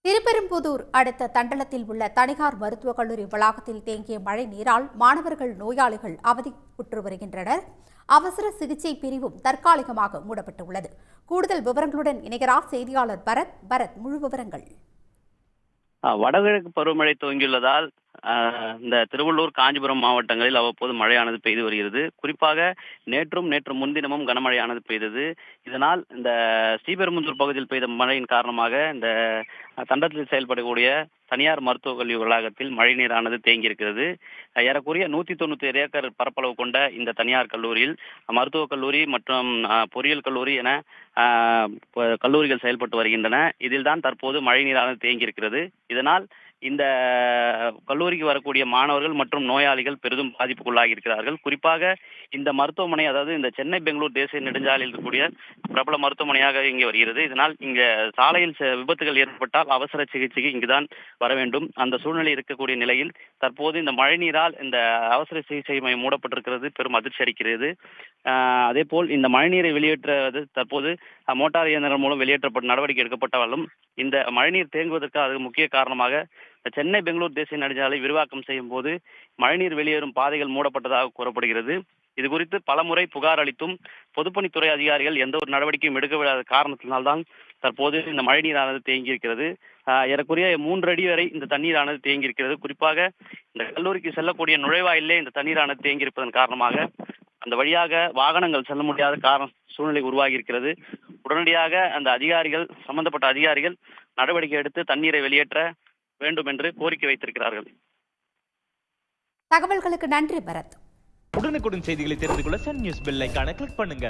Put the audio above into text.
திருப்பெரும்புதூர் அடுத்த தண்டலத்தில் உள்ள தனியார் மருத்துவக் கல்லூரி வளாகத்தில் தேங்கிய மழை நீரால் மாணவர்கள் நோயாளிகள் அவதிப்புற்று வருகின்றனர். அவசர சிகிச்சை பிரிவும் தற்காலிகமாக மூடப்பட்டுள்ளது. கூடுதல் விவரங்களுடன் இணைகிறார் செய்தியாளர் பரத். முழு விவரங்கள். வடகிழக்கு பருவமழை துவங்கியுள்ளதால் இந்த திருவள்ளூர், காஞ்சிபுரம் மாவட்டங்களில் அவ்வப்போது மழையானது பெய்து வருகிறது. குறிப்பாக நேற்று முன்தினமும் கனமழையானது பெய்தது. இதனால் இந்த ஸ்ரீபெரும்புதூர் பகுதியில் பெய்த மழையின் காரணமாக இந்த தண்டத்தில் செயல்படக்கூடிய தனியார் மருத்துவக் கல்வி வளாகத்தில் மழைநீரானது தேங்கியிருக்கிறது. ஏறக்குறைய 197 ஏக்கர் பரப்பளவு கொண்ட இந்த தனியார் கல்லூரியில் மருத்துவக் கல்லூரி மற்றும் பொறியியல் கல்லூரி என கல்லூரிகள் செயல்பட்டு வருகின்றன. இதில்தான் தற்போது மழைநீரானது தேங்கியிருக்கிறது. இதனால் இந்த கல்லூரிக்கு வரக்கூடிய மாணவர்கள் மற்றும் நோயாளிகள் பெரிதும் பாதிப்புக்குள்ளாகி இருக்கிறார்கள். குறிப்பாக இந்த மருத்துவமனை, அதாவது இந்த சென்னை பெங்களூர் தேசிய நெடுஞ்சாலையில் இருக்கக்கூடிய பிரபல மருத்துவமனையாக இங்கே வருகிறது. இதனால் இங்க சாலையில் விபத்துகள் ஏற்பட்டால் அவசர சிகிச்சைக்கு இங்குதான் வர வேண்டும். அந்த சூழ்நிலை இருக்கக்கூடிய நிலையில் தற்போது இந்த மழைநீரால் இந்த அவசர சிகிச்சை மையம் மூடப்பட்டிருக்கிறது பெரும் அதிர்ச்சி அளிக்கிறது. அதே போல் இந்த மழைநீரை வெளியேற்றுவது தற்போது மோட்டார் இயந்திரம் மூலம் வெளியேற்றப்பட்ட நடவடிக்கை எடுக்கப்பட்டாலும் இந்த மழைநீர் தேங்குவதற்கு அது முக்கிய காரணமாக சென்னை பெங்களூர் தேசிய நெடுஞ்சாலை விரிவாக்கம் செய்யும் போது மழைநீர் வெளியேறும் பாதைகள் மூடப்பட்டதாக கூறப்படுகிறது. இது குறித்து பலமுறை புகார் அளித்தும் பொதுப்பணித்துறை அதிகாரிகள் எந்த ஒரு நடவடிக்கையும் எடுக்கவிடாத காரணத்தினால்தான் தற்போது இந்த மழைநீரானது தேங்கியிருக்கிறது. ஏறக்குறைய 3 அடி வரை இந்த தண்ணீரானது தேங்கியிருக்கிறது. குறிப்பாக இந்த கல்லூரிக்கு செல்லக்கூடிய நுழைவாயிலே இந்த தண்ணீரானது தேங்கியிருப்பதன் காரணமாக அந்த வழியாக வாகனங்கள் செல்ல முடியாத சூழ்நிலை உருவாகி இருக்கிறது. உடனடியாக அந்த சம்பந்தப்பட்ட அதிகாரிகள் நடவடிக்கை எடுத்து தண்ணீரை வெளியேற்ற வேண்டும் என்று கோரிக்கை வைத்திருக்கிறார்கள். தகவல்களுக்கு நன்றி பரத். உடனுக்குடன் செய்திகளை தெரிந்து கொள்ள சன் நியூஸ் பெல் ஐகானை கிளிக் பண்ணுங்க.